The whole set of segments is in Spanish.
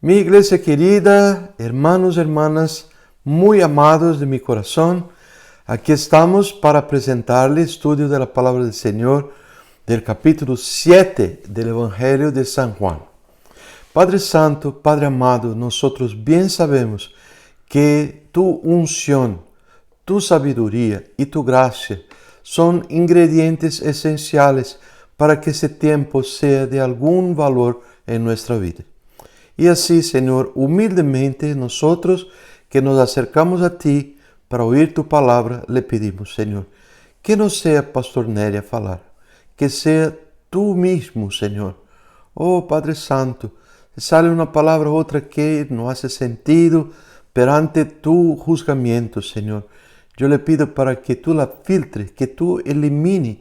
Mi iglesia querida, hermanos, hermanas, muy amados de mi corazón, aquí estamos para presentarle el estudio de la palabra del Señor del capítulo 7 del Evangelio de San Juan. Padre Santo, Padre amado, nosotros bien sabemos que tu unción, tu sabiduría y tu gracia son ingredientes esenciales para que ese tiempo sea de algún valor en nuestra vida. Y así, Señor, humildemente nosotros que nos acercamos a ti para oír tu palabra, le pedimos, Señor, que no sea Pastor Nery a falar, que sea tú mismo, Señor. Oh, Padre Santo, sale una palabra u otra que no hace sentido perante tu juzgamiento, Señor. Yo le pido para que tú la filtres, que tú elimines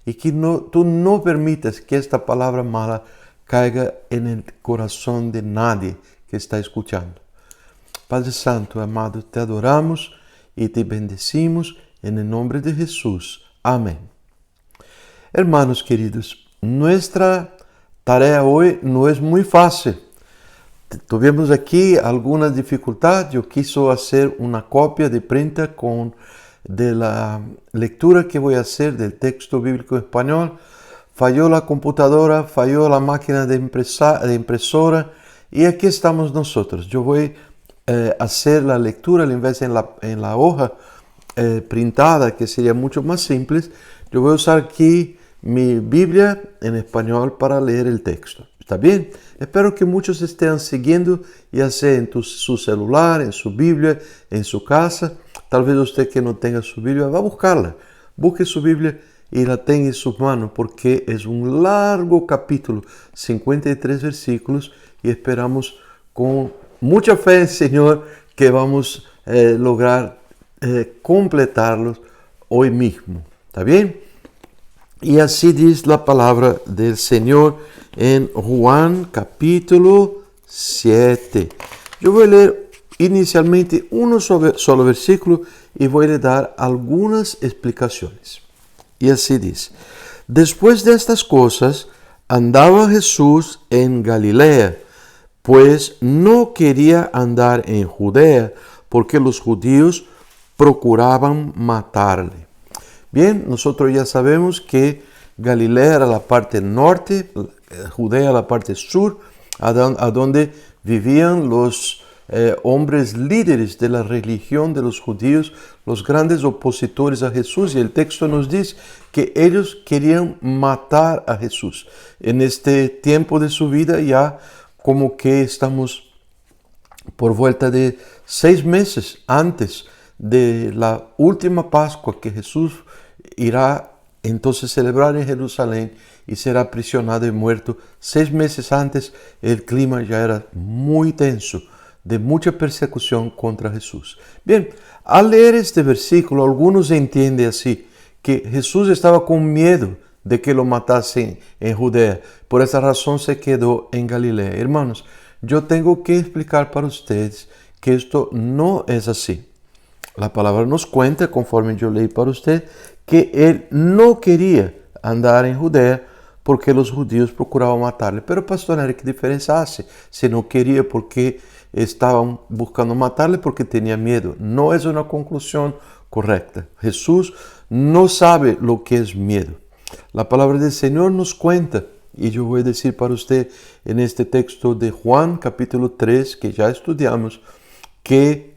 y que tú no permitas que esta palabra mala caiga en el corazón de nadie que está escuchando. Padre Santo, amado, te adoramos y te bendecimos en el nombre de Jesús. Amén. Hermanos queridos, nuestra tarea hoy no es muy fácil. Tuvimos aquí algunas dificultades. Yo quise hacer una copia de printa de la lectura que voy a hacer del texto bíblico español. Falló la computadora, falló la máquina de impresora y aquí estamos nosotros. Yo voy a hacer la lectura en vez de en la hoja printada, que sería mucho más simple. Yo voy a usar aquí mi Biblia en español para leer el texto. ¿Está bien? Espero que muchos estén siguiendo, ya sea en su celular, en su Biblia, en su casa. Tal vez usted que no tenga su Biblia va a buscarla. Busque su Biblia y la tenga en sus manos, porque es un largo capítulo, 53 versículos, y esperamos con mucha fe, Señor, que vamos a lograr completarlos hoy mismo. ¿Está bien? Y así dice la palabra del Señor en Juan capítulo 7. Yo voy a leer inicialmente un solo versículo y voy a dar algunas explicaciones. Y así dice: después de estas cosas, andaba Jesús en Galilea, pues no quería andar en Judea, porque los judíos procuraban matarle. Bien, nosotros ya sabemos que Galilea era la parte norte, Judea la parte sur, a donde vivían los hombres líderes de la religión de los judíos, los grandes opositores a Jesús, y el texto nos dice que ellos querían matar a Jesús. En este tiempo de su vida ya como que estamos por vuelta de 6 meses antes de la última Pascua que Jesús irá entonces celebrar en Jerusalén y será aprisionado y muerto. 6 meses antes el clima ya era muy tenso, de mucha persecución contra Jesús. Bien, al leer este versículo, algunos entienden así, que Jesús estaba con miedo de que lo matasen en Judea. Por esa razón se quedó en Galilea. Hermanos, yo tengo que explicar para ustedes que esto no es así. La palabra nos cuenta, conforme yo leí para usted, que él no quería andar en Judea porque los judíos procuraban matarle. Pero pastor Nery, ¿qué diferencia hace? Si no quería, porque estaban buscando matarle, porque tenía miedo. No es una conclusión correcta. Jesús no sabe lo que es miedo. La palabra del Señor nos cuenta, y yo voy a decir para usted en este texto de Juan capítulo 3, que ya estudiamos, que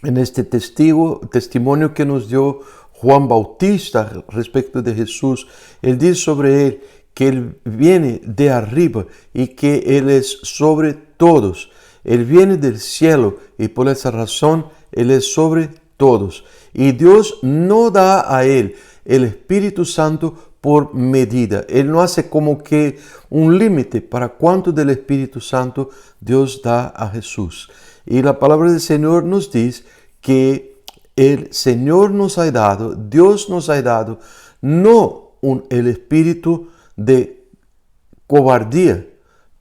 en este testimonio que nos dio Juan Bautista respecto de Jesús, él dice sobre él que él viene de arriba y que él es sobre todos. Él viene del cielo y por esa razón él es sobre todos. Y Dios no da a él el Espíritu Santo por medida. Él no hace como que un límite para cuánto del Espíritu Santo Dios da a Jesús. Y la palabra del Señor nos dice que el Señor nos ha dado, Dios nos ha dado, no el espíritu de cobardía,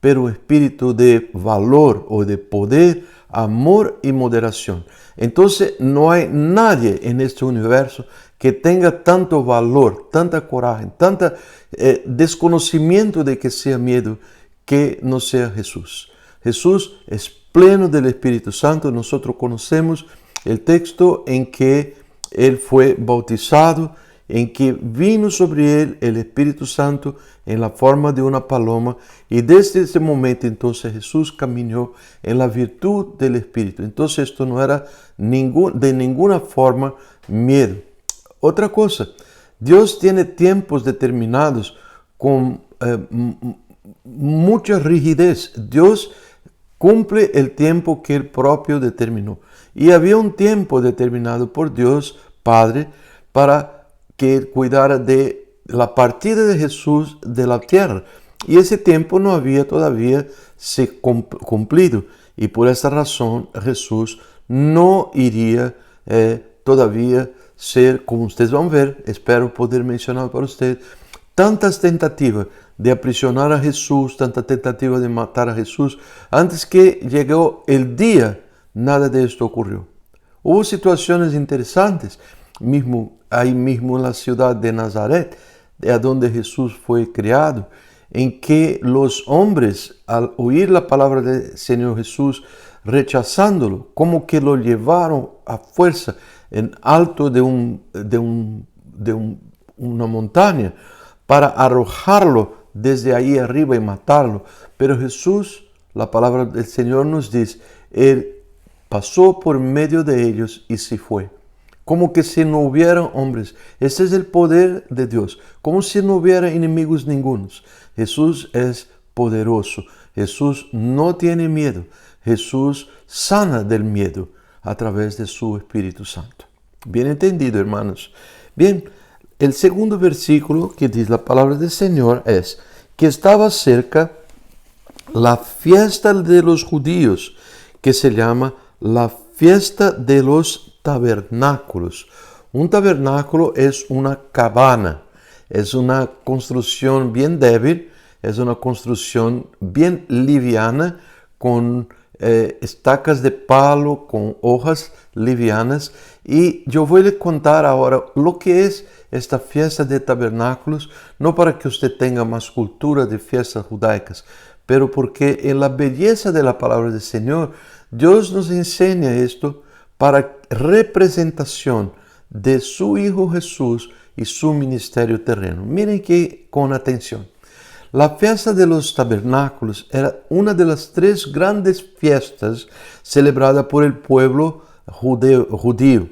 pero espíritu de valor o de poder, amor y moderación. Entonces no hay nadie en este universo que tenga tanto valor, tanta coraje, tanta desconocimiento de que sea miedo, que no sea Jesús. Jesús es pleno del Espíritu Santo. Nosotros conocemos el texto en que Él fue bautizado, en que vino sobre Él el Espíritu Santo en la forma de una paloma, y desde ese momento entonces Jesús caminó en la virtud del Espíritu. Entonces esto no era de ninguna forma miedo. Otra cosa, Dios tiene tiempos determinados con mucha rigidez. Dios cumple el tiempo que Él propio determinó. Y había un tiempo determinado por Dios Padre para que Él cuidara de la partida de Jesús de la tierra. Y ese tiempo no había todavía se cumplido. Y por esta razón Jesús no iría todavía ser, como ustedes van a ver, espero poder mencionar para ustedes, tantas tentativas de aprisionar a Jesús, tantas tentativas de matar a Jesús. Antes que llegó el día, nada de esto ocurrió. Hubo situaciones interesantes, ahí mismo en la ciudad de Nazaret, de donde Jesús fue criado, en que los hombres, al oír la palabra del Señor Jesús, rechazándolo, como que lo llevaron a fuerza en alto de una montaña para arrojarlo desde ahí arriba y matarlo. Pero Jesús, la palabra del Señor nos dice, Él pasó por medio de ellos y se fue. Como que si no hubieran hombres. Ese es el poder de Dios. Como si no hubiera enemigos ningunos. Jesús es poderoso. Jesús no tiene miedo. Jesús sana del miedo a través de su Espíritu Santo. Bien entendido, hermanos. Bien, el segundo versículo que dice la palabra del Señor es que estaba cerca la fiesta de los judíos, que se llama la fiesta de los tabernáculos. Un tabernáculo es una cabana, es una construcción bien débil, es una construcción bien liviana, con estacas de palo, con hojas livianas. Y yo voy a contar ahora lo que es esta fiesta de tabernáculos, no para que usted tenga más cultura de fiestas judaicas, pero porque en la belleza de la palabra del Señor, Dios nos enseña esto para representación de su Hijo Jesús y su ministerio terreno. Miren que con atención. La fiesta de los tabernáculos era una de las tres grandes fiestas celebradas por el pueblo judío.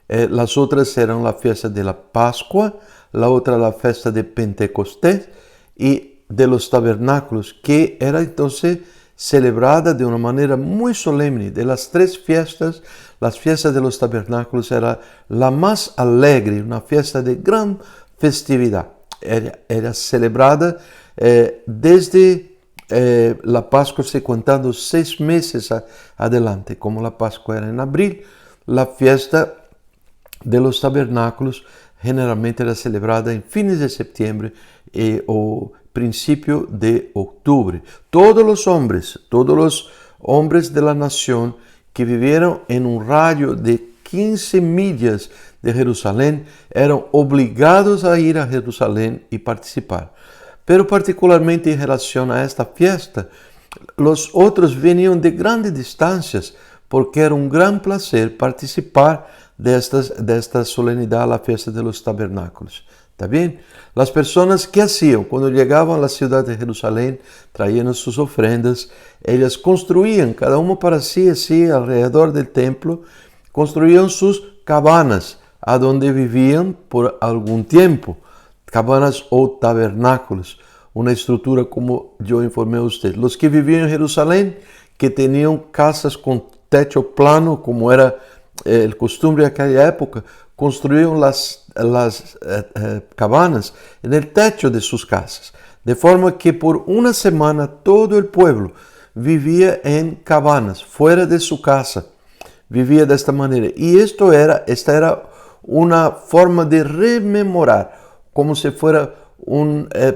Las otras eran la fiesta de la Pascua, la otra la fiesta de Pentecostés y de los tabernáculos, que era entonces celebrada de una manera muy solemne. De las tres fiestas, las fiestas de los tabernáculos era la más alegre, una fiesta de gran festividad. Era celebrada desde la Pascua, se contando 6 meses adelante. Como la Pascua era en abril, la fiesta de los tabernáculos generalmente era celebrada en fines de septiembre o principio de octubre. Todos los hombres de la nación que vivieron en un radio de 15 millas de Jerusalén eran obligados a ir a Jerusalén y participar. Pero particularmente en relación a esta fiesta, los otros venían de grandes distancias porque era un gran placer participar de esta solemnidad, la fiesta de los tabernáculos. ¿Está bien? Las personas, ¿qué hacían? Cuando llegaban a la ciudad de Jerusalén, traían sus ofrendas, ellas construían, cada uno para sí, así, alrededor del templo, construían sus cabanas, a donde vivían por algún tiempo. Cabanas o tabernáculos, una estructura como yo informé a usted. Los que vivían en Jerusalén, que tenían casas con techo plano, como era el costumbre de aquella época, construían las cabanas en el techo de sus casas, de forma que por una semana todo el pueblo vivía en cabanas, fuera de su casa, vivía de esta manera. Y esta era una forma de rememorar, como si fuera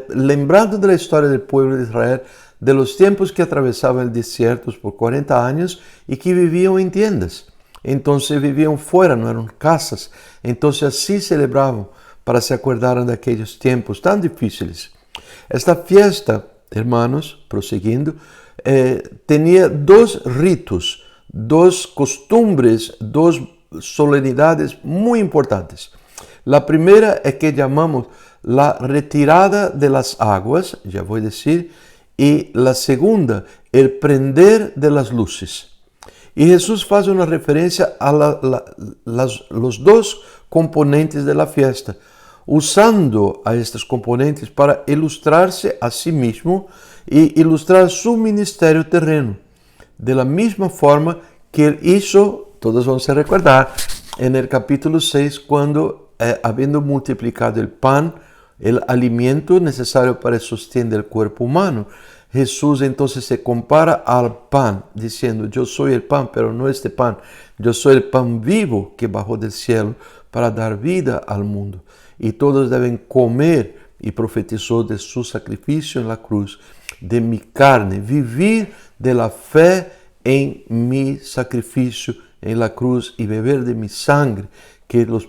lembrando de la historia del pueblo de Israel, de los tiempos que atravesaban el desierto por 40 años y que vivían en tiendas. Entonces vivían fuera, no eran casas. Entonces así celebraban para se acordaran de aquellos tiempos tan difíciles. Esta fiesta, hermanos, prosiguiendo, tenía dos ritos, dos costumbres, dos solemnidades muy importantes. La primera es que llamamos la retirada de las aguas, ya voy a decir, y la segunda, el prender de las luces. Y Jesús hace una referencia a los dos componentes de la fiesta, usando a estos componentes para ilustrarse a sí mismo y ilustrar su ministerio terreno. De la misma forma que él hizo, todos vamos a recordar, en el capítulo 6, cuando habiendo multiplicado el pan, el alimento necesario para el sostén del cuerpo humano, Jesús entonces se compara al pan, diciendo, yo soy el pan, pero no este pan, yo soy el pan vivo que bajó del cielo para dar vida al mundo. Y todos deben comer, y profetizó de su sacrificio en la cruz, de mi carne, vivir de la fe en mi sacrificio en la cruz y beber de mi sangre que los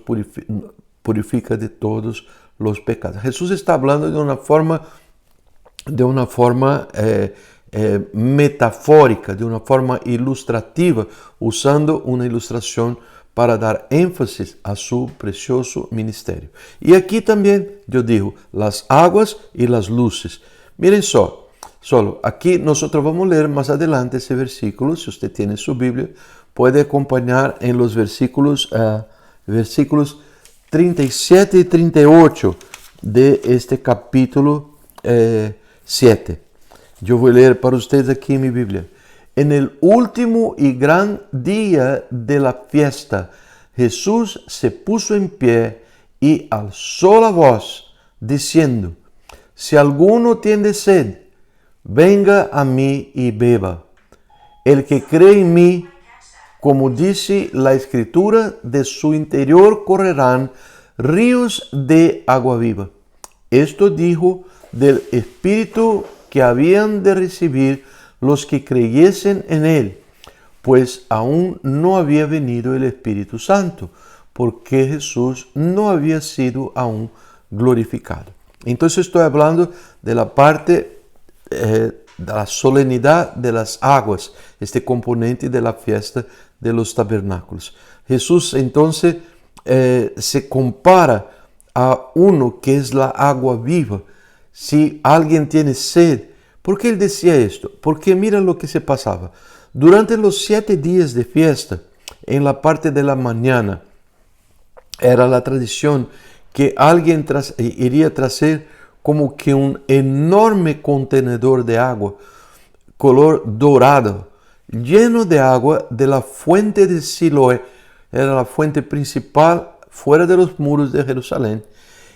purifica de todos los pecados. Jesús está hablando de una forma metafórica, de una forma ilustrativa, usando una ilustración para dar énfasis a su precioso ministerio. Y aquí también yo digo, las aguas y las luces. Miren solo, aquí nosotros vamos a leer más adelante ese versículo. Si usted tiene su Biblia, puede acompañar en los versículos 37 y 38 de este capítulo 7. Yo voy a leer para ustedes aquí en mi Biblia. En el último y gran día de la fiesta, Jesús se puso en pie y alzó la voz, diciendo, si alguno tiene sed, venga a mí y beba. El que cree en mí, como dice la Escritura, de su interior correrán ríos de agua viva. Esto dijo del Espíritu que habían de recibir los que creyesen en él, pues aún no había venido el Espíritu Santo, porque Jesús no había sido aún glorificado. Entonces estoy hablando de la parte de la solemnidad de las aguas, este componente de la fiesta de los tabernáculos. Jesús entonces se compara a uno que es la agua viva. Si alguien tiene sed, ¿por qué él decía esto? Porque mira lo que se pasaba. Durante los 7 días de fiesta, en la parte de la mañana, era la tradición que alguien iría a traer como que un enorme contenedor de agua, color dorado, lleno de agua de la fuente de Siloé. Era la fuente principal fuera de los muros de Jerusalén.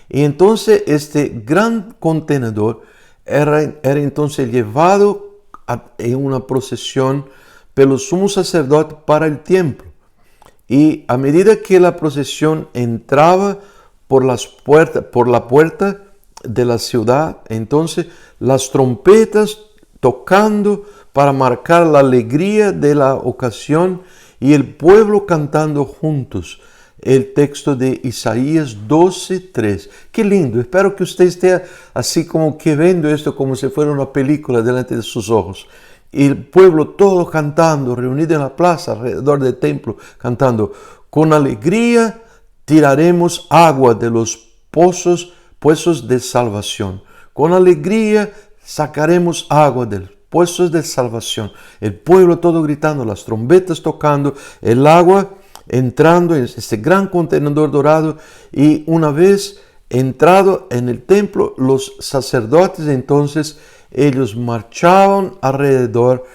Y entonces este gran contenedor era entonces llevado en una procesión por los sumos sacerdotes para el templo. Y a medida que la procesión entraba por la puerta de la ciudad, entonces las trompetas tocando para marcar la alegría de la ocasión y el pueblo cantando juntos. El texto de Isaías 12:3. Qué lindo, espero que usted esté así como que viendo esto como si fuera una película delante de sus ojos. Y el pueblo todo cantando, reunido en la plaza alrededor del templo, cantando, con alegría tiraremos agua de los pozos de salvación. Con alegría sacaremos agua de los pozos de salvación. El pueblo todo gritando, las trompetas tocando, el agua entrando en este gran contenedor dorado. Y una vez entrado en el templo, los sacerdotes entonces ellos marchaban alrededor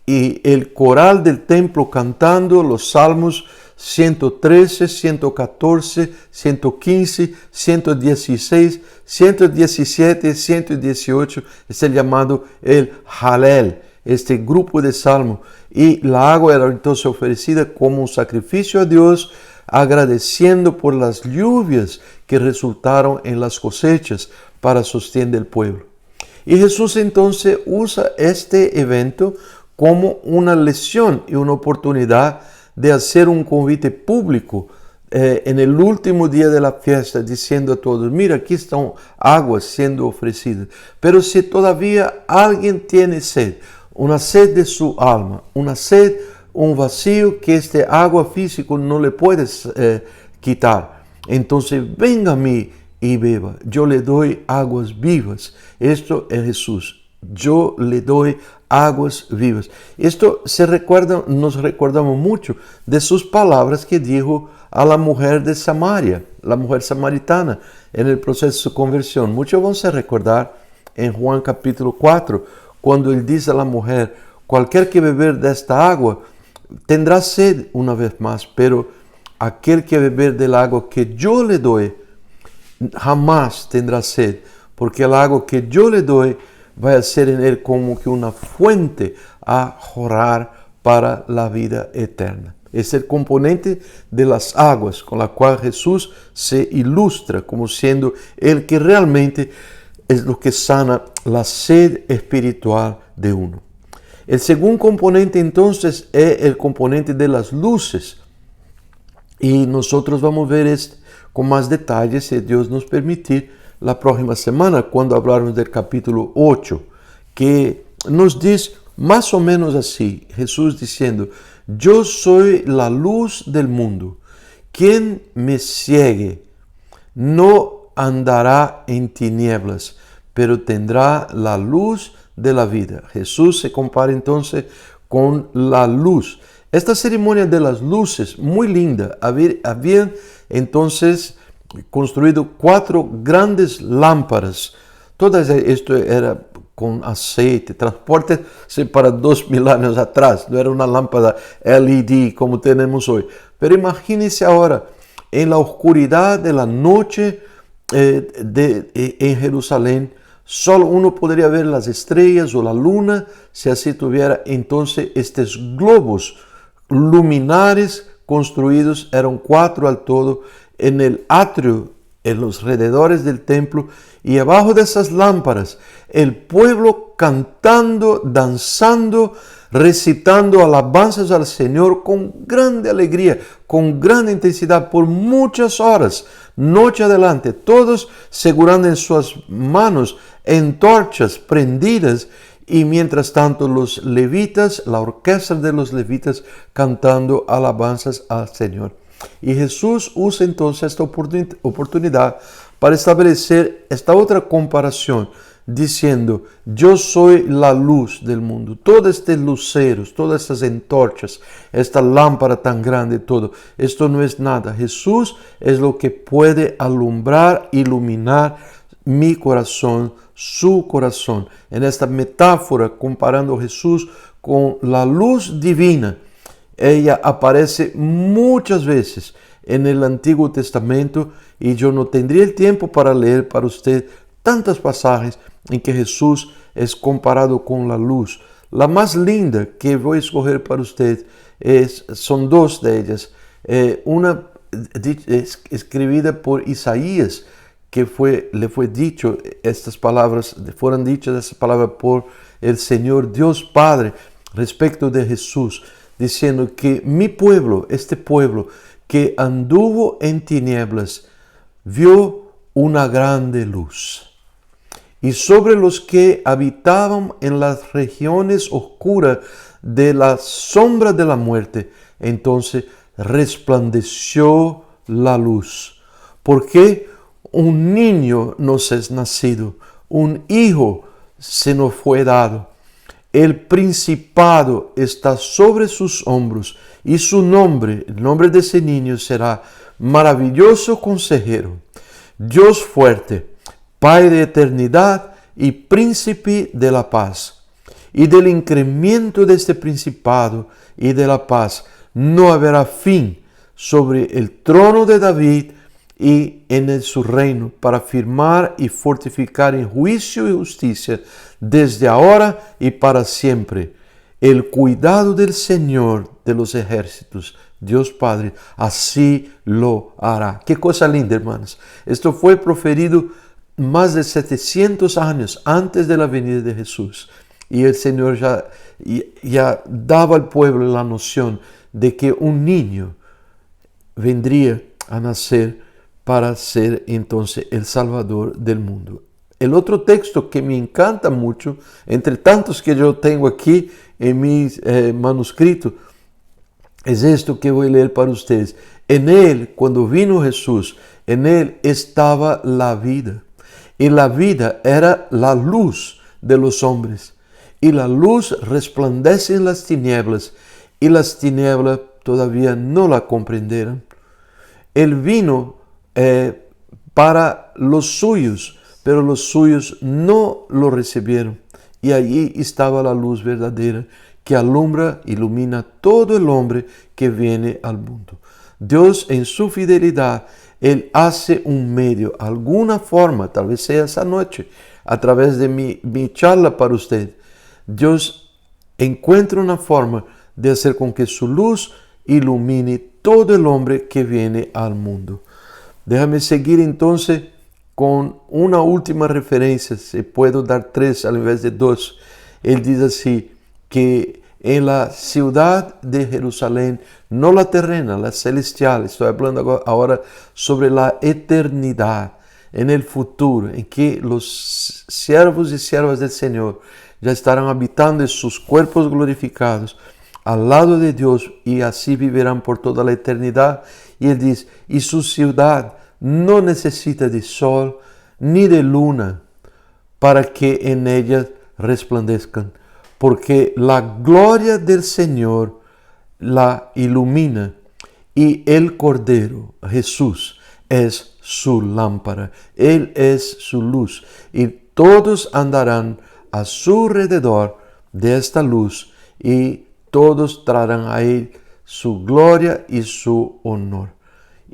y el coral del templo cantando los salmos 113, 114, 115, 116, 117, 118, es el llamado el Halel, este grupo de salmos. Y la agua era entonces ofrecida como un sacrificio a Dios, agradeciendo por las lluvias que resultaron en las cosechas para sostén del pueblo. Y Jesús entonces usa este evento como una lección y una oportunidad de hacer un convite público en el último día de la fiesta, diciendo a todos, mira, aquí están aguas siendo ofrecidas, pero si todavía alguien tiene sed, una sed de su alma, una sed, un vacío que este agua físico no le puedes quitar. Entonces venga a mí y beba, yo le doy aguas vivas. Esto es Jesús, yo le doy aguas vivas. Esto nos recordamos mucho de sus palabras que dijo a la mujer de Samaria, la mujer samaritana, en el proceso de su conversión. Muchos van a recordar en Juan capítulo 4, cuando él dice a la mujer: cualquier que beber de esta agua tendrá sed una vez más, pero aquel que beber del agua que yo le doy jamás tendrá sed, porque el agua que yo le doy va a ser en él como que una fuente a jorrar para la vida eterna. Es el componente de las aguas con la cual Jesús se ilustra como siendo el que realmente es lo que sana la sed espiritual de uno. El segundo componente entonces es el componente de las luces. Y nosotros vamos a ver esto con más detalles, si Dios nos permitir, la próxima semana, cuando hablaremos del capítulo 8, que nos dice más o menos así, Jesús diciendo: yo soy la luz del mundo, quien me sigue no andará en tinieblas, pero tendrá la luz de la vida. Jesús se compara entonces con la luz. Esta ceremonia de las luces, muy linda, habían entonces construido 4 grandes lámparas. Todo esto era con aceite, transporte para 2000 años atrás, no era una lámpara LED como tenemos hoy. Pero imagínense ahora, en la oscuridad de la noche en Jerusalén, solo uno podría ver las estrellas o la luna, si así tuviera. Entonces estos globos luminares construidos, eran 4 al todo, en el atrio, en los alrededores del templo, y abajo de esas lámparas, el pueblo cantando, danzando, recitando alabanzas al Señor con grande alegría, con gran intensidad, por muchas horas, noche adelante, todos segurando en sus manos antorchas prendidas, y mientras tanto los levitas, la orquesta de los levitas, cantando alabanzas al Señor. Y Jesús usa entonces esta oportunidad para establecer esta otra comparación, diciendo: yo soy la luz del mundo. Todos estos luceros, todas estas antorchas, esta lámpara tan grande, todo, esto no es nada. Jesús es lo que puede alumbrar, iluminar mi corazón, su corazón. En esta metáfora, comparando a Jesús con la luz divina, ella aparece muchas veces en el Antiguo Testamento, y yo no tendría el tiempo para leer para usted tantos pasajes en que Jesús es comparado con la luz. La más linda que voy a escoger para usted son 2 de ellas. Una es escribida por Isaías, que le fue dicho estas palabras, fueron dichas estas palabras por el Señor Dios Padre respecto de Jesús, diciendo que mi pueblo, este pueblo que anduvo en tinieblas, vio una grande luz. Y sobre los que habitaban en las regiones oscuras de la sombra de la muerte, entonces resplandeció la luz. Porque un niño nos es nacido, un hijo se nos fue dado. El principado está sobre sus hombros, y su nombre, el nombre de ese niño, será Maravilloso Consejero, Dios fuerte, Padre de eternidad y Príncipe de la paz. Y del incremento de este principado y de la paz no habrá fin sobre el trono de David y en su reino, para firmar y fortificar en juicio y justicia desde ahora y para siempre. El cuidado del Señor de los ejércitos, Dios Padre, así lo hará. Qué cosa linda, hermanos. Esto fue proferido más de 700 años antes de la venida de Jesús. Y el Señor ya daba al pueblo la noción de que un niño vendría a nacer para ser entonces el Salvador del mundo. El otro texto que me encanta mucho, entre tantos que yo tengo aquí en mi manuscrito, es esto que voy a leer para ustedes. En él, cuando vino Jesús, en él estaba la vida. Y la vida era la luz de los hombres. Y la luz resplandece en las tinieblas, y las tinieblas todavía no la comprendieron. Él vino para los suyos, pero los suyos no lo recibieron. Y allí estaba la luz verdadera que alumbra, ilumina todo el hombre que viene al mundo. Dios en su fidelidad, Él hace un medio, alguna forma, tal vez sea esa noche, a través de mi charla para usted. Dios encuentra una forma de hacer con que su luz ilumine todo el hombre que viene al mundo. Déjame seguir entonces con una última referencia, si puedo dar 3 al invés de 2. Él dice así, que en la ciudad de Jerusalén, no la terrena, la celestial, estoy hablando ahora sobre la eternidad, en el futuro, en que los siervos y siervas del Señor ya estarán habitando en sus cuerpos glorificados al lado de Dios y así vivirán por toda la eternidad. Y Él dice, y su ciudad no necesita de sol ni de luna para que en ella resplandezcan, porque la gloria del Señor la ilumina y el Cordero, Jesús, es su lámpara. Él es su luz y todos andarán a su alrededor de esta luz y todos traerán a Él su gloria y su honor.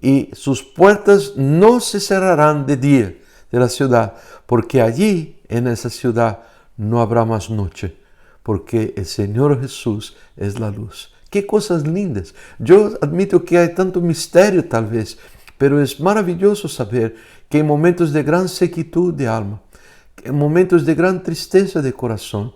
Y sus puertas no se cerrarán de día de la ciudad, porque allí en esa ciudad no habrá más noche, porque el Señor Jesús es la luz. Qué cosas lindas. Yo admito que hay tanto misterio tal vez, pero es maravilloso saber que en momentos de gran sequitud de alma, en momentos de gran tristeza de corazón,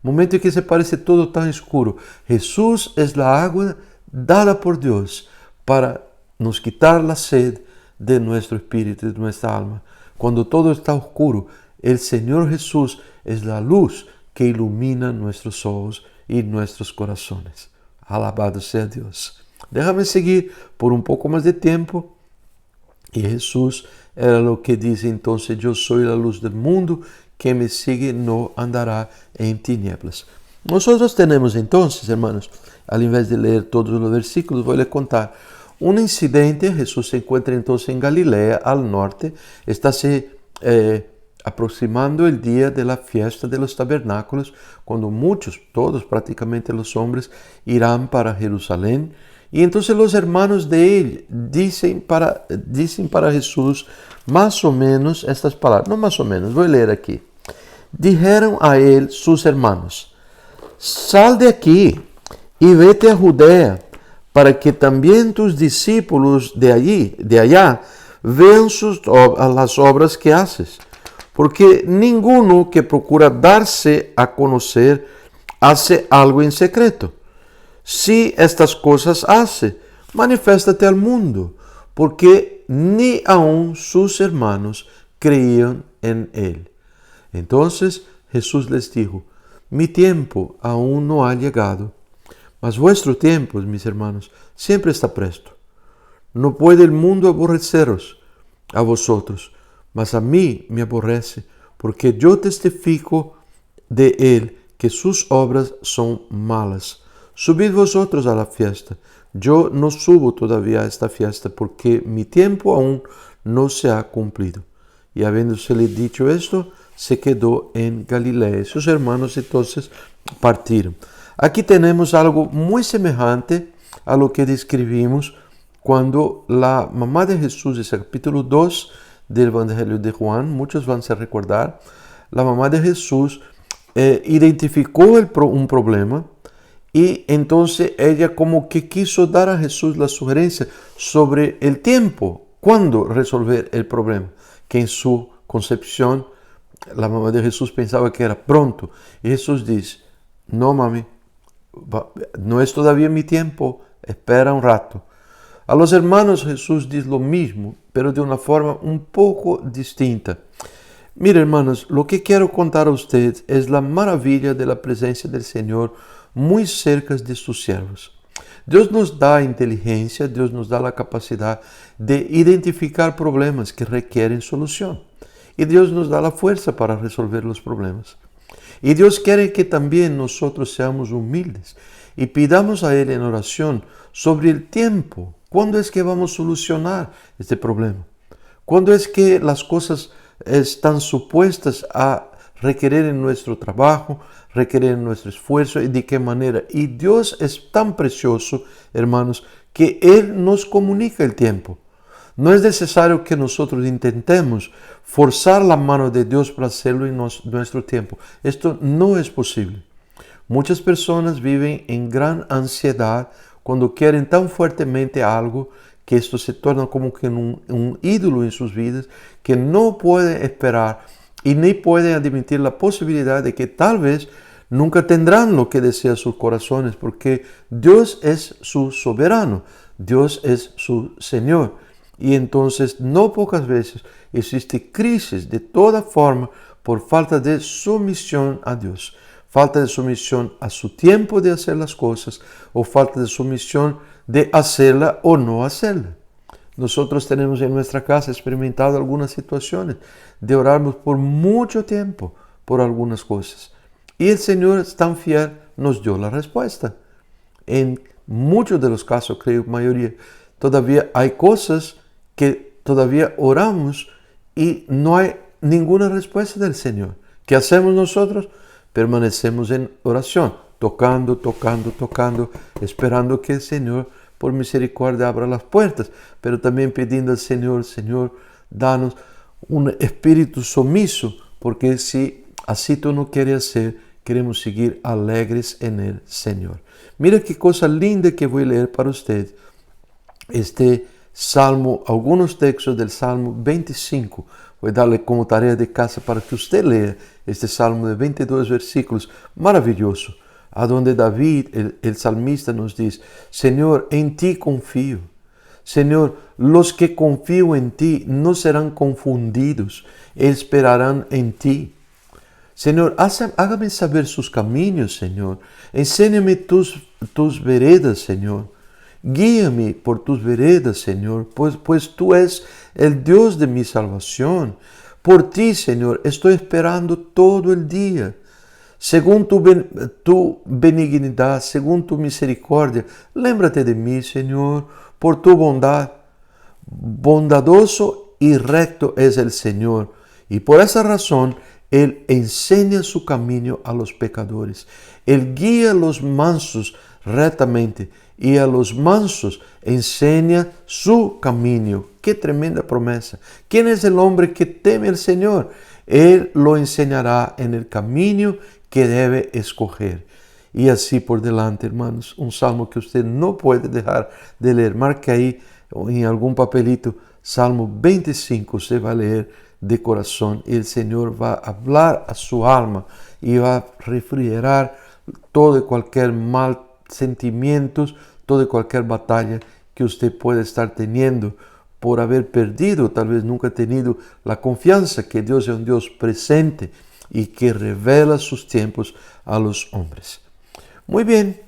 momentos en que se parece todo tan oscuro, Jesús es la agua dada por Dios para nos quitar la sed de nuestro espíritu, de nuestra alma. Cuando todo está oscuro, el Señor Jesús es la luz que ilumina nuestros ojos y nuestros corazones. Alabado sea Dios. Déjame seguir por un poco más de tiempo. Y Jesús era lo que dice entonces, yo soy la luz del mundo, que me sigue no andará en tinieblas. Nosotros tenemos entonces, hermanos, al invés de leer todos los versículos, voy a contar un incidente. Jesús se encuentra entonces en Galilea, al norte, está aproximando el día de la fiesta de los tabernáculos, cuando muchos, todos prácticamente los hombres, irán para Jerusalén. Y entonces los hermanos de él dicen para Jesús más o menos estas palabras, no más o menos, voy a leer aquí. Dijeron a él sus hermanos, sal de aquí y vete a Judea, para que también tus discípulos de allá, vean las obras que haces. Porque ninguno que procura darse a conocer hace algo en secreto. Si estas cosas hace, manifiéstate al mundo, porque ni aun sus hermanos creían en él. Entonces Jesús les dijo, mi tiempo aún no ha llegado, mas vuestro tiempo, mis hermanos, siempre está presto. No puede el mundo aborreceros a vosotros, mas a mí me aborrece, porque yo testifico de él que sus obras son malas. Subid vosotros a la fiesta. Yo no subo todavía a esta fiesta, porque mi tiempo aún no se ha cumplido. Y habiéndosele dicho esto, se quedó en Galilea. Sus hermanos entonces partieron. Aquí tenemos algo muy semejante a lo que describimos cuando la mamá de Jesús, es el capítulo 2 del Evangelio de Juan, muchos van a recordar, la mamá de Jesús identificó un problema y entonces ella como que quiso dar a Jesús la sugerencia sobre el tiempo, cuándo resolver el problema, que en su concepción la mamá de Jesús pensaba que era pronto. Y Jesús dice, no mami, no es todavía mi tiempo, espera un rato. A los hermanos Jesús dice lo mismo, pero de una forma un poco distinta. Mire, hermanos, lo que quiero contar a usted es la maravilla de la presencia del Señor muy cerca de sus siervos. Dios nos da inteligencia, Dios nos da la capacidad de identificar problemas que requieren solución. Y Dios nos da la fuerza para resolver los problemas. Y Dios quiere que también nosotros seamos humildes y pidamos a Él en oración sobre el tiempo. ¿Cuándo es que vamos a solucionar este problema? ¿Cuándo es que las cosas están supuestas a requerir en nuestro trabajo, requerir en nuestro esfuerzo y de qué manera? Y Dios es tan precioso, hermanos, que Él nos comunica el tiempo. No es necesario que nosotros intentemos forzar la mano de Dios para hacerlo en nuestro tiempo. Esto no es posible. Muchas personas viven en gran ansiedad cuando quieren tan fuertemente algo que esto se torna como que un ídolo en sus vidas, que no pueden esperar y ni pueden admitir la posibilidad de que tal vez nunca tendrán lo que desean sus corazones, porque Dios es su soberano, Dios es su Señor. Y entonces no pocas veces existe crisis de toda forma por falta de sumisión a Dios, falta de sumisión a su tiempo de hacer las cosas o falta de sumisión de hacerla o no hacerla. Nosotros tenemos en nuestra casa experimentado algunas situaciones de orarnos por mucho tiempo por algunas cosas. Y el Señor es tan fiel, nos dio la respuesta. En muchos de los casos, creo, mayoría, todavía hay cosas que todavía oramos y no hay ninguna respuesta del Señor. ¿Qué hacemos nosotros? Permanecemos en oración, tocando, esperando que el Señor por misericordia abra las puertas, pero también pidiendo al Señor, Señor, danos un espíritu sumiso, porque si así tú no quieres hacer, queremos seguir alegres en el Señor. Mira qué cosa linda que voy a leer para usted. Este Salmo, algunos textos del Salmo 25. Voy a darle como tarea de casa para que usted lea este Salmo de 22 versículos, maravilloso, a donde David, el salmista, nos dice: Señor, en ti confío. Señor, los que confían en ti no serán confundidos, esperarán en ti. Señor, hágame saber sus caminos, Señor. Enséñame tus veredas, Señor. Guíame por tus veredas, Señor, pues tú eres el Dios de mi salvación. Por ti, Señor, estoy esperando todo el día. Según tu benignidad, según tu misericordia, lémbrate de mí, Señor, por tu bondad. Bondadoso y recto es el Señor, y por esa razón Él enseña su camino a los pecadores. Él guía a los mansos rectamente, y a los mansos enseña su camino. ¡Qué tremenda promesa! ¿Quién es el hombre que teme al Señor? Él lo enseñará en el camino que debe escoger. Y así por delante, hermanos, un salmo que usted no puede dejar de leer. Marque ahí en algún papelito, Salmo 25, usted va a leer de corazón. Y el Señor va a hablar a su alma y va a refrigerar todo y cualquier mal sentimientos, toda y cualquier batalla que usted puede estar teniendo por haber perdido, tal vez nunca tenido la confianza que Dios es un Dios presente y que revela sus tiempos a los hombres. Muy bien,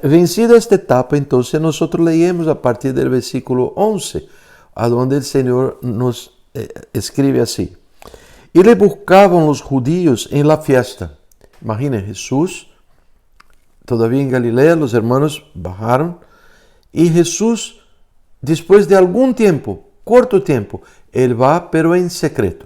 vencida esta etapa, entonces nosotros leemos a partir del versículo 11, a donde el Señor nos escribe así: y le buscaban los judíos en la fiesta. Imaginen, Jesús todavía en Galilea, los hermanos bajaron y Jesús, después de algún tiempo, corto tiempo, Él va, pero en secreto.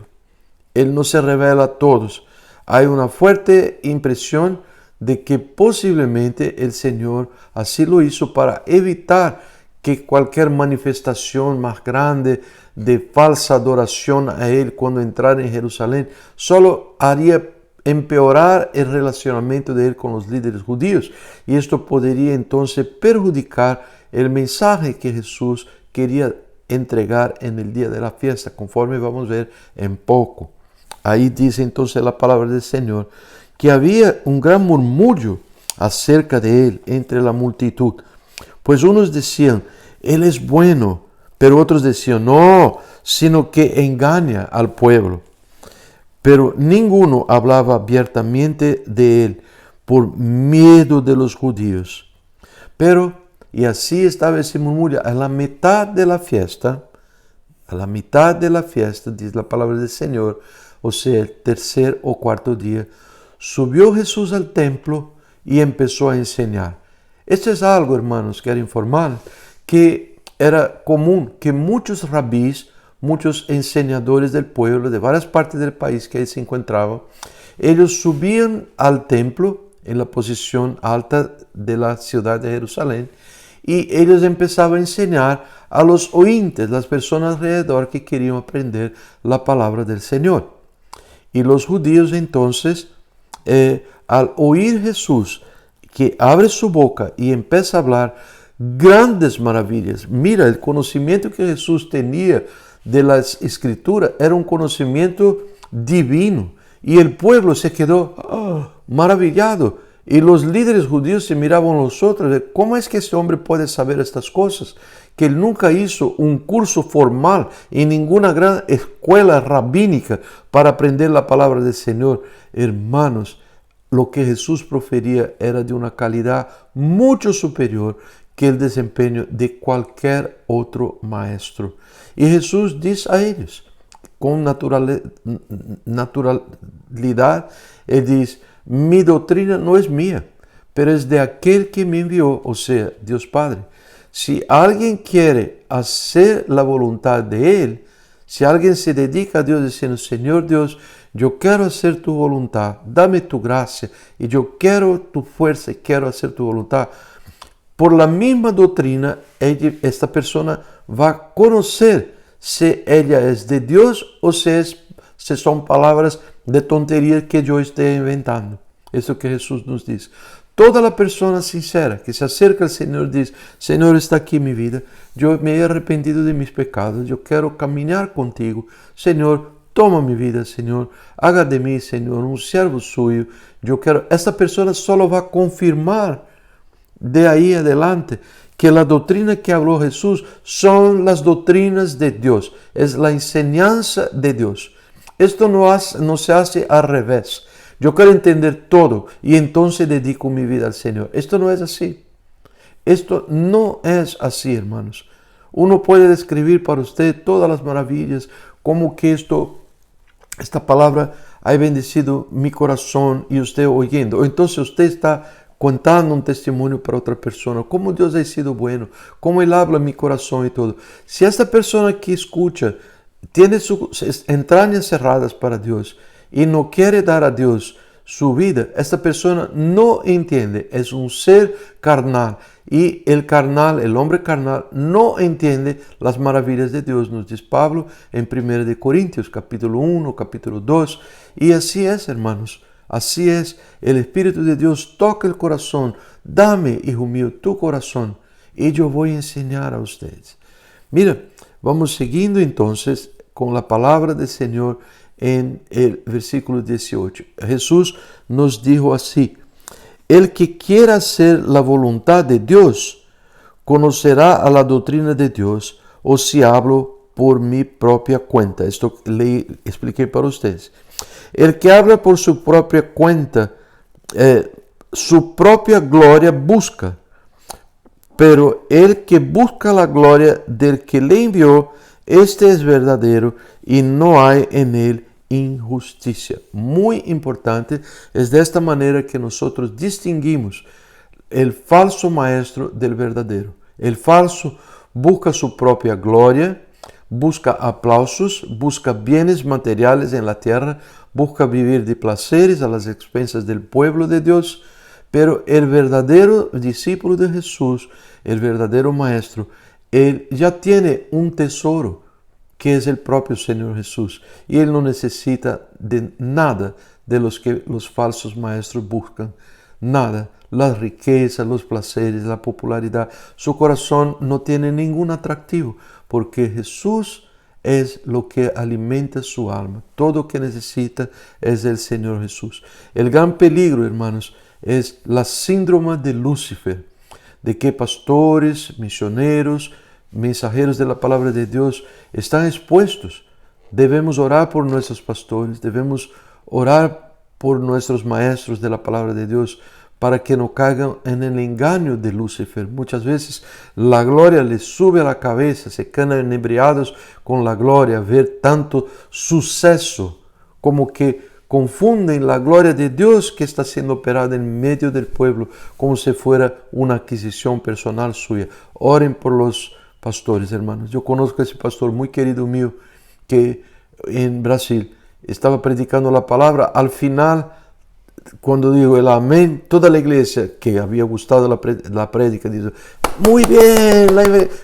Él no se revela a todos. Hay una fuerte impresión de que posiblemente el Señor así lo hizo para evitar que cualquier manifestación más grande de falsa adoración a Él cuando entrara en Jerusalén solo haría empeorar el relacionamiento de Él con los líderes judíos. Y esto podría entonces perjudicar el mensaje que Jesús quería entregar en el día de la fiesta, conforme vamos a ver en poco. Ahí dice entonces la palabra del Señor que había un gran murmullo acerca de Él entre la multitud. Pues unos decían: Él es bueno, pero otros decían: no, sino que engaña al pueblo. pero ninguno hablaba abiertamente de él por miedo de los judíos. Pero, y así estaba ese murmullo, a la mitad de la fiesta, dice la palabra del Señor, o sea, el tercer o cuarto día, subió Jesús al templo y empezó a enseñar. Esto es algo, hermanos, quiero informar, que era común que muchos rabís, muchos enseñadores del pueblo, de varias partes del país que ahí se encontraban, ellos subían al templo en la posición alta de la ciudad de Jerusalén y ellos empezaban a enseñar a los ointes, las personas alrededor que querían aprender la palabra del Señor. Y los judíos entonces, al oír Jesús que abre su boca y empieza a hablar grandes maravillas, mira, el conocimiento que Jesús tenía de las Escrituras era un conocimiento divino. Y el pueblo se quedó maravillado. Y los líderes judíos se miraban a los otros. ¿Cómo es que este hombre puede saber estas cosas? Que él nunca hizo un curso formal en ninguna gran escuela rabínica para aprender la palabra del Señor. Hermanos, lo que Jesús profería era de una calidad mucho superior que el desempeño de cualquier otro maestro. Y Jesús dice a ellos, con naturalidad, Él dice, mi doctrina no es mía, pero es de aquel que me envió, o sea, Dios Padre. Si alguien quiere hacer la voluntad de Él, si alguien se dedica a Dios diciendo, Señor Dios, yo quiero hacer tu voluntad, dame tu gracia, y yo quiero tu fuerza y quiero hacer tu voluntad. Por la misma doctrina, esta persona va a conocer si ella es de Dios o si son palabras de tontería que yo esté inventando. Eso que Jesús nos dice. Toda la persona sincera que se acerca al Señor dice, Señor, está aquí mi vida, yo me he arrepentido de mis pecados, yo quiero caminar contigo. Señor, toma mi vida, Señor, haga de mí, Señor, un siervo suyo. Yo quiero, esta persona solo va a confirmar de ahí adelante que la doctrina que habló Jesús son las doctrinas de Dios, es la enseñanza de Dios. Esto no se hace al revés. Yo quiero entender todo y entonces dedico mi vida al Señor. Esto no es así. Esto no es así, hermanos. Uno puede describir para usted todas las maravillas, como que esta palabra ha bendecido mi corazón y usted oyendo. Entonces usted está contando un testimonio para otra persona, cómo Dios ha sido bueno, cómo Él habla en mi corazón y todo. Si esta persona que escucha tiene sus entrañas cerradas para Dios y no quiere dar a Dios su vida, esta persona no entiende, es un ser carnal. Y el hombre carnal, no entiende las maravillas de Dios, nos dice Pablo en 1 Corintios, capítulo 1, capítulo 2. Y así es, hermanos. Así es, el Espíritu de Dios toca el corazón. Dame, hijo mío, tu corazón y yo voy a enseñar a ustedes. Mira, vamos siguiendo entonces con la palabra del Señor en el versículo 18. Jesús nos dijo así, el que quiera hacer la voluntad de Dios, conocerá a la doctrina de Dios, o si hablo por mi propia cuenta. Esto le expliqué para ustedes. El que habla por su propia cuenta, su propia gloria busca, pero el que busca la gloria del que le envió, este es verdadero y no hay en él injusticia. Muy importante, es de esta manera que nosotros distinguimos el falso maestro del verdadero. El falso busca su propia gloria, busca aplausos, busca bienes materiales en la tierra, busca vivir de placeres a las expensas del pueblo de Dios, pero el verdadero discípulo de Jesús, el verdadero maestro, él ya tiene un tesoro que es el propio Señor Jesús, y él no necesita de nada de los que los falsos maestros buscan, nada, las riquezas, los placeres, la popularidad. Su corazón no tiene ningún atractivo, porque Jesús es lo que alimenta su alma. Todo lo que necesita es el Señor Jesús. El gran peligro, hermanos, es la síndrome de Lucifer, de que pastores, misioneros, mensajeros de la palabra de Dios están expuestos debemos orar por nuestros pastores, debemos orar por nuestros maestros de la palabra de Dios, para que no caigan en el engaño de Lucifer. Muchas veces la gloria les sube a la cabeza, se quedan enebriados con la gloria, ver tanto suceso, como que confunden la gloria de Dios que está siendo operada en medio del pueblo, como si fuera una adquisición personal suya. Oren por los pastores, hermanos. Yo conozco a ese pastor muy querido mío, que en Brasil estaba predicando la palabra. Al final, cuando digo el amén, toda la iglesia que había gustado la prédica dice, muy bien,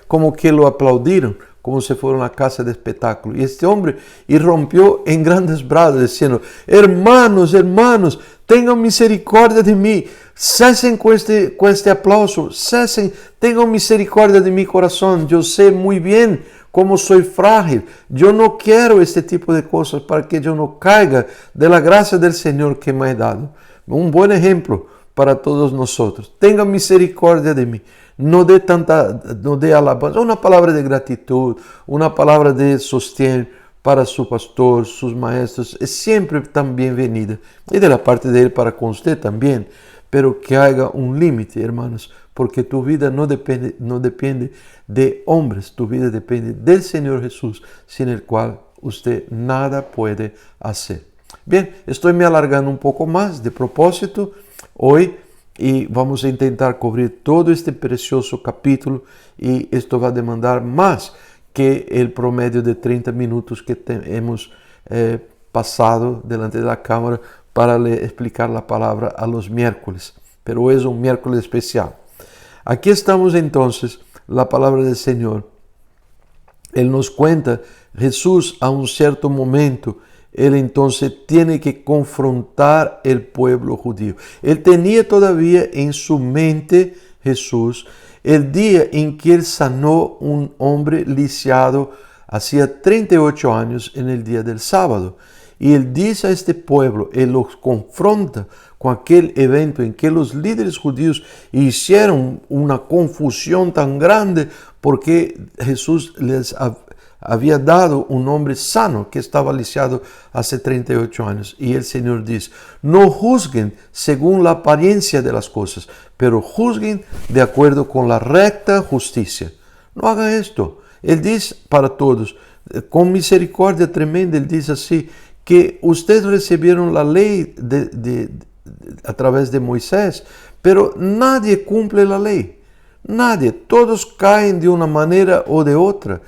como que lo aplaudieron, como si fuera una casa de espectáculo. Y este hombre irrumpió en grandes brazos diciendo, hermanos, hermanos, tengan misericordia de mí, cesen con este aplauso, cesen, tengan misericordia de mi corazón, yo sé muy bien cómo soy frágil, yo no quiero este tipo de cosas para que yo no caiga de la gracia del Señor que me ha dado. Un buen ejemplo para todos nosotros. Tengan misericordia de mí. No dé alabanza, una palabra de gratitud, una palabra de sostén para su pastor, sus maestros, es siempre tan bienvenida. Y de la parte de él para con usted también. Pero que haya un límite, hermanos, porque tu vida no depende de hombres, tu vida depende del Señor Jesús, sin el cual usted nada puede hacer. Bien, estoy me alargando un poco más de propósito hoy y vamos a intentar cubrir todo este precioso capítulo, y esto va a demandar más que el promedio de 30 minutos que hemos pasado delante de la cámara para explicar la palabra a los miércoles, pero hoy es un miércoles especial. Aquí estamos entonces, la palabra del Señor. Él nos cuenta, Jesús a un cierto momento, él entonces tiene que confrontar el pueblo judío. Él tenía todavía en su mente, Jesús, el día en que él sanó un hombre lisiado hacía 38 años en el día del sábado. Y él dice a este pueblo, él los confronta con aquel evento en que los líderes judíos hicieron una confusión tan grande porque Jesús les había dado un hombre sano que estaba lisiado hace 38 años. Y el Señor dice, no juzguen según la apariencia de las cosas, pero juzguen de acuerdo con la recta justicia. No haga esto. Él dice para todos, con misericordia tremenda, él dice así, que ustedes recibieron la ley a través de Moisés, pero nadie cumple la ley. Nadie. Todos caen de una manera o de otra.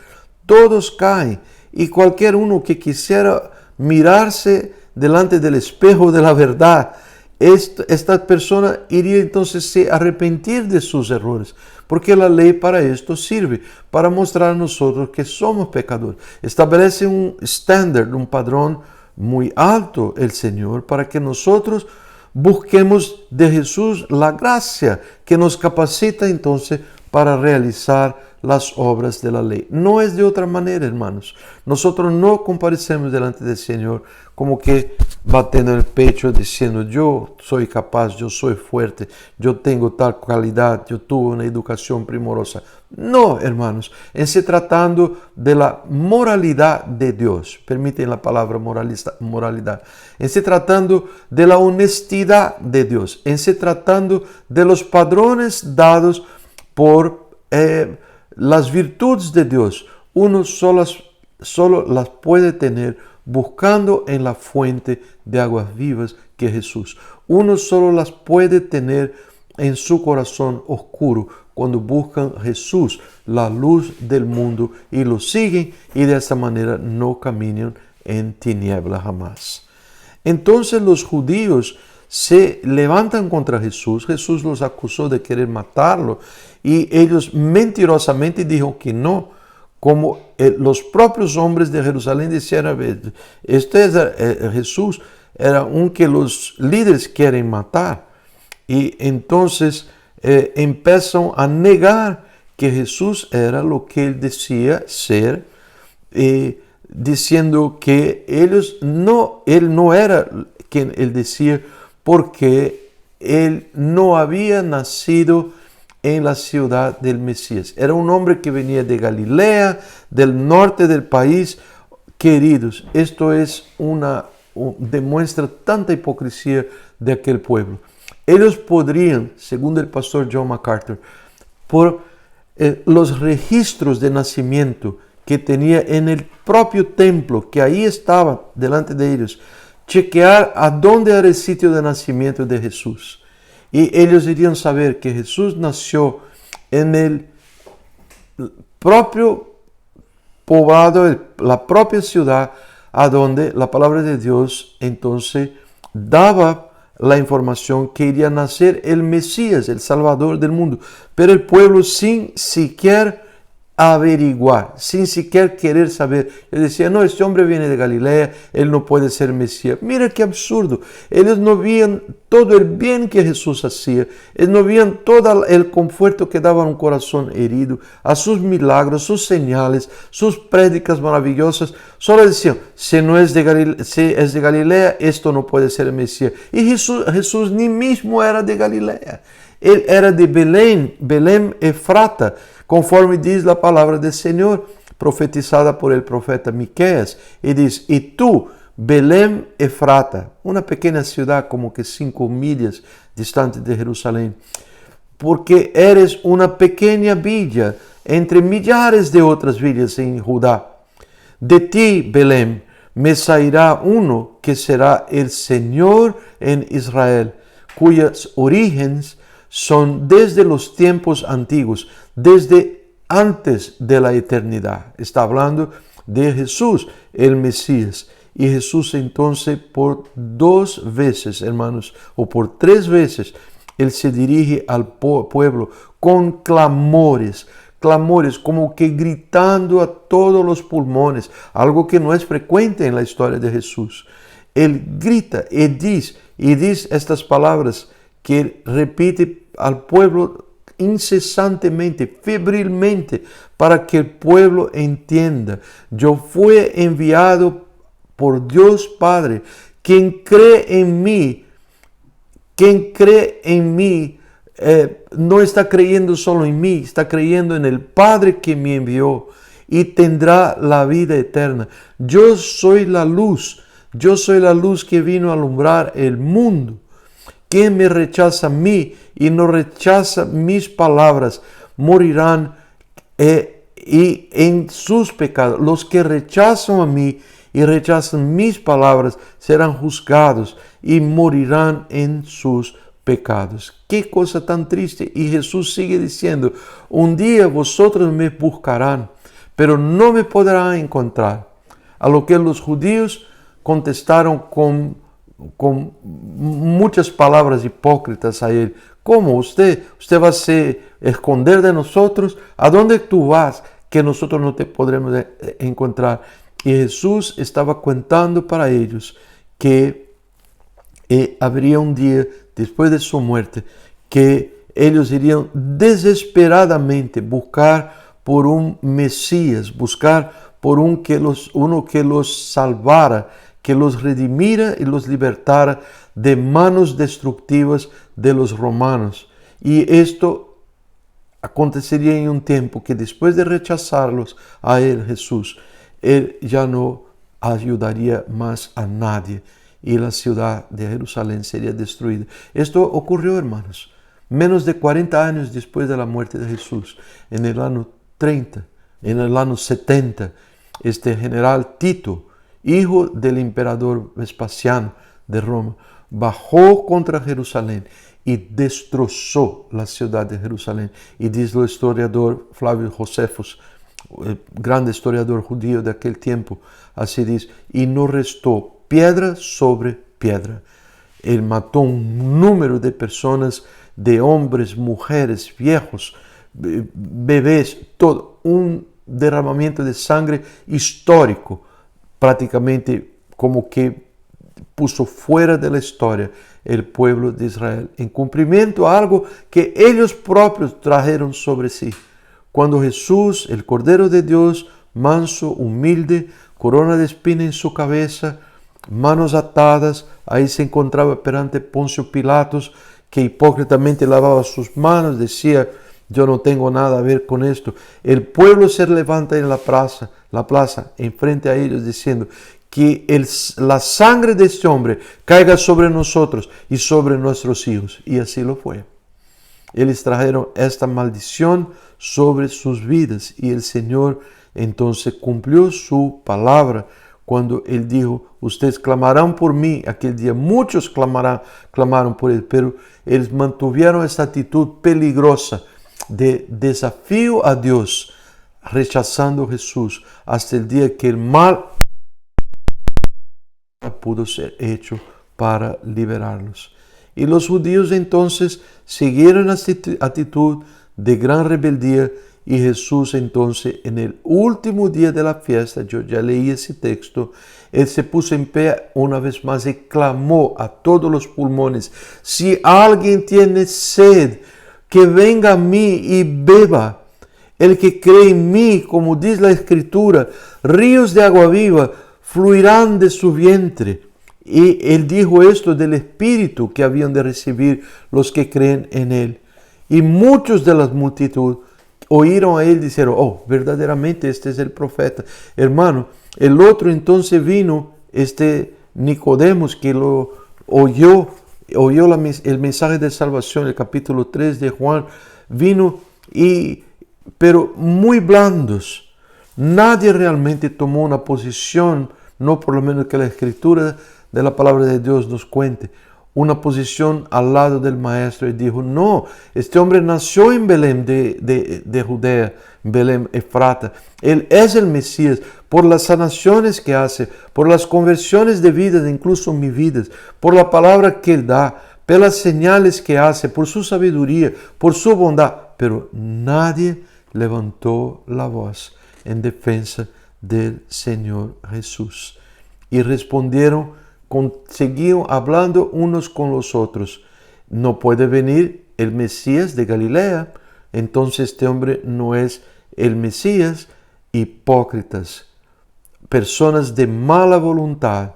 Todos caen. Y cualquier uno que quisiera mirarse delante del espejo de la verdad, esta persona iría entonces a arrepentir de sus errores, porque la ley para esto sirve, para mostrar a nosotros que somos pecadores. Establece un estándar, un padrón muy alto el Señor, para que nosotros busquemos de Jesús la gracia que nos capacita entonces para realizar las obras de la ley. No es de otra manera, hermanos. Nosotros no comparecemos delante del Señor como que batiendo el pecho diciendo, yo soy capaz, yo soy fuerte, yo tengo tal calidad, yo tuve una educación primorosa. No, hermanos, en se tratando de la moralidad de Dios, permiten la palabra moralidad, en se tratando de la honestidad de Dios, en se tratando de los padrones dados por las virtudes de Dios, uno solo las puede tener buscando en la fuente de aguas vivas que es Jesús. Uno solo las puede tener en su corazón oscuro cuando buscan Jesús, la luz del mundo, y lo siguen, y de esta manera no caminan en tinieblas jamás. Entonces los judíos se levantan contra Jesús. Jesús los acusó de querer matarlo y ellos mentirosamente dijeron que no, como los propios hombres de Jerusalén decían, Jesús era un que los líderes quieren matar. Y entonces empiezan a negar que Jesús era lo que él decía ser, diciendo que él no era quien él decía, porque él no había nacido en la ciudad del Mesías. Era un hombre que venía de Galilea, del norte del país, queridos, esto es demuestra tanta hipocresía de aquel pueblo. Ellos podrían, según el pastor John MacArthur, por los registros de nacimiento que tenía en el propio templo, que ahí estaba delante de ellos, chequear a dónde era el sitio de nacimiento de Jesús. Y ellos irían saber que Jesús nació en el propio poblado, la propia ciudad, a donde la palabra de Dios entonces daba la información que iría a nacer el Mesías, el Salvador del mundo. Pero el pueblo, sin siquiera averiguar, sin siquiera querer saber, él decía: no, este hombre viene de Galilea, él no puede ser Mesías. Mira qué absurdo. Ellos no veían todo el bien que Jesús hacía, ellos no veían todo el conforto que daba a un corazón herido, a sus milagros, sus señales, sus prédicas maravillosas. Solo decían: si es de Galilea, esto no puede ser el Mesías. Y Jesús ni mismo era de Galilea, él era de Belén Efrata, conforme dice la palabra del Señor, profetizada por el profeta Miqueas. Y dice: y tú, Belén Efrata, una pequeña ciudad como que 5 millas distante de Jerusalén, porque eres una pequeña villa entre millares de otras villas en Judá. De ti, Belén, me sairá uno que será el Señor en Israel, cuyos orígenes son desde los tiempos antiguos, desde antes de la eternidad. Está hablando de Jesús, el Mesías. Y Jesús entonces por 2 veces, hermanos, o por 3 veces, Él se dirige al pueblo con clamores, como que gritando a todos los pulmones, algo que no es frecuente en la historia de Jesús. Él grita y dice estas palabras que Él repite al pueblo incesantemente, febrilmente, para que el pueblo entienda: yo fui enviado por Dios Padre. Quien cree en mí, no está creyendo solo en mí, está creyendo en el Padre que me envió, y tendrá la vida eterna. Yo soy la luz que vino a alumbrar el mundo. Quien me rechaza a mí y no rechaza mis palabras, morirán y en sus pecados. Los que rechazan a mí y rechazan mis palabras serán juzgados y morirán en sus pecados. Qué cosa tan triste. Y Jesús sigue diciendo: un día vosotros me buscarán, pero no me podrán encontrar. A lo que los judíos contestaron con muchas palabras hipócritas a él: ¿cómo usted va a se esconder de nosotros? ¿A dónde tú vas que nosotros no te podremos encontrar? Y Jesús estaba contando para ellos que habría un día después de su muerte que ellos irían desesperadamente buscar por un Mesías, buscar por uno que los salvara, que los redimiera y los libertara de manos destructivas de los romanos. Y esto acontecería en un tiempo que después de rechazarlos a él, Jesús, él ya no ayudaría más a nadie y la ciudad de Jerusalén sería destruida. Esto ocurrió, hermanos, menos de 40 años después de la muerte de Jesús. En el año 30, en el año 70, este general Tito, hijo del emperador Vespasiano de Roma, bajó contra Jerusalén y destrozó la ciudad de Jerusalén. Y dice el historiador Flavio Josefus, el grande historiador judío de aquel tiempo, así dice: y no restó piedra sobre piedra. Él mató un número de personas, de hombres, mujeres, viejos, bebés, todo, un derramamiento de sangre histórico, prácticamente como que puso fuera de la historia el pueblo de Israel, en cumplimiento a algo que ellos propios trajeron sobre sí. Cuando Jesús, el Cordero de Dios, manso, humilde, corona de espina en su cabeza, manos atadas, ahí se encontraba perante Poncio Pilatos, que hipócritamente lavaba sus manos, decía: yo no tengo nada a ver con esto. El pueblo se levanta en la plaza, enfrente a ellos, diciendo que la sangre de este hombre caiga sobre nosotros y sobre nuestros hijos. Y así lo fue. Ellos trajeron esta maldición sobre sus vidas y el Señor entonces cumplió su palabra cuando Él dijo, ustedes clamarán por mí. Aquel día muchos clamaron por Él, pero ellos mantuvieron esta actitud peligrosa de desafío a Dios, rechazando a Jesús hasta el día que el mal pudo ser hecho para liberarlos. Y los judíos entonces siguieron esta actitud de gran rebeldía y Jesús entonces en el último día de la fiesta, yo ya leí ese texto, Él se puso en pie una vez más y clamó a todos los pulmones, si alguien tiene sed, que venga a mí y beba. El que cree en mí, como dice la Escritura, ríos de agua viva fluirán de su vientre. Y Él dijo esto del Espíritu que habían de recibir los que creen en Él. Y muchos de la multitud oíron a Él y dijeron, oh, verdaderamente este es el profeta. Hermano, el otro entonces vino, Nicodemos, que lo oyó el mensaje de salvación, el capítulo 3 de Juan, vino pero muy blandos. Nadie realmente tomó una posición, no por lo menos que la Escritura de la palabra de Dios nos cuente, una posición al lado del maestro y dijo, no, este hombre nació en Belén de Judea, Belén Efrata. Él es el Mesías por las sanaciones que hace, por las conversiones de vidas, incluso mi vidas, por la palabra que Él da, por las señales que hace, por su sabiduría, por su bondad. Pero nadie levantó la voz en defensa del Señor Jesús. Y respondieron, seguían hablando unos con los otros. No puede venir el Mesías de Galilea. Entonces este hombre no es el Mesías. Hipócritas, personas de mala voluntad.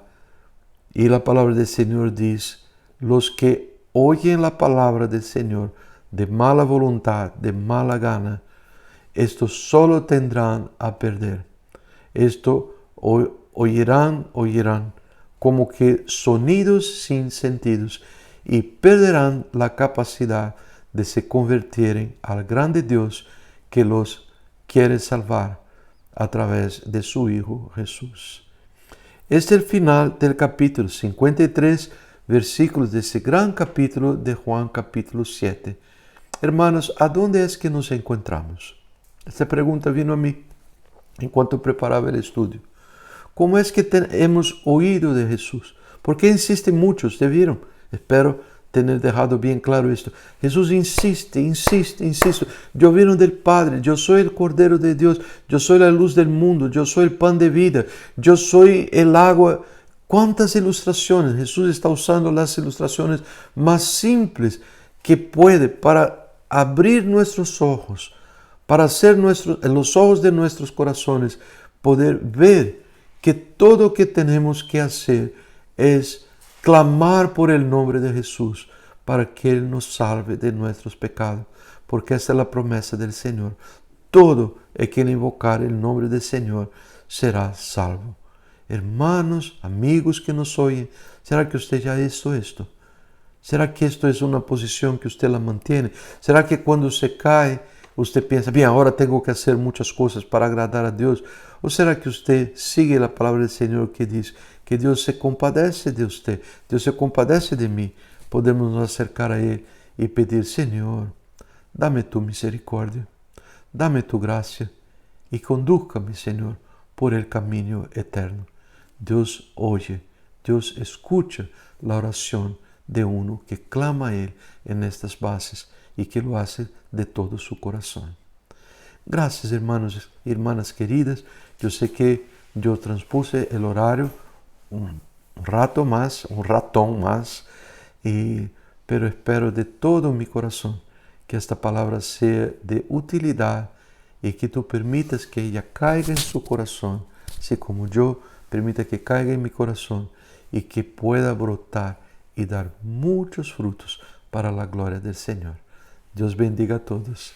Y la palabra del Señor dice, los que oyen la palabra del Señor de mala voluntad, de mala gana, estos solo tendrán a perder. Esto oirán como que sonidos sin sentidos y perderán la capacidad de se convertir al grande Dios que los quiere salvar a través de su Hijo Jesús. Este es el final del capítulo 53, versículos de ese gran capítulo de Juan capítulo 7. Hermanos, ¿a dónde es que nos encontramos? Esta pregunta vino a mí en cuanto preparaba el estudio. ¿Cómo es que hemos oído de Jesús? ¿Por qué insisten muchos? ¿Te vieron? Espero tener dejado bien claro esto. Jesús insiste. Yo vino del Padre, yo soy el Cordero de Dios, yo soy la luz del mundo, yo soy el pan de vida, yo soy el agua. ¿Cuántas ilustraciones? Jesús está usando las ilustraciones más simples que puede para abrir nuestros ojos, para hacer en los ojos de nuestros corazones, poder ver que todo lo que tenemos que hacer es clamar por el nombre de Jesús para que Él nos salve de nuestros pecados, porque esa es la promesa del Señor. Todo el que invocar el nombre del Señor será salvo. Hermanos, amigos que nos oyen, ¿será que usted ya hizo esto? ¿Será que esto es una posición que usted la mantiene? ¿Será que cuando se cae, usted piensa, bien, ahora tengo que hacer muchas cosas para agradar a Dios? ¿O será que usted sigue la palabra del Señor que dice que Dios se compadece de usted, Dios se compadece de mí? Podemos nos acercar a Él y pedir, Señor, dame tu misericordia, dame tu gracia y condúzcame, Señor, por el camino eterno. Dios oye, Dios escucha la oración de uno que clama a Él en estas bases y que lo hace de todo su corazón. Gracias, hermanos y hermanas queridas. Yo sé que yo transpuse el horario un ratón más, pero espero de todo mi corazón que esta palabra sea de utilidad y que tú permitas que ella caiga en su corazón, así como yo permita que caiga en mi corazón y que pueda brotar y dar muchos frutos para la gloria del Señor. Dios bendiga a todos.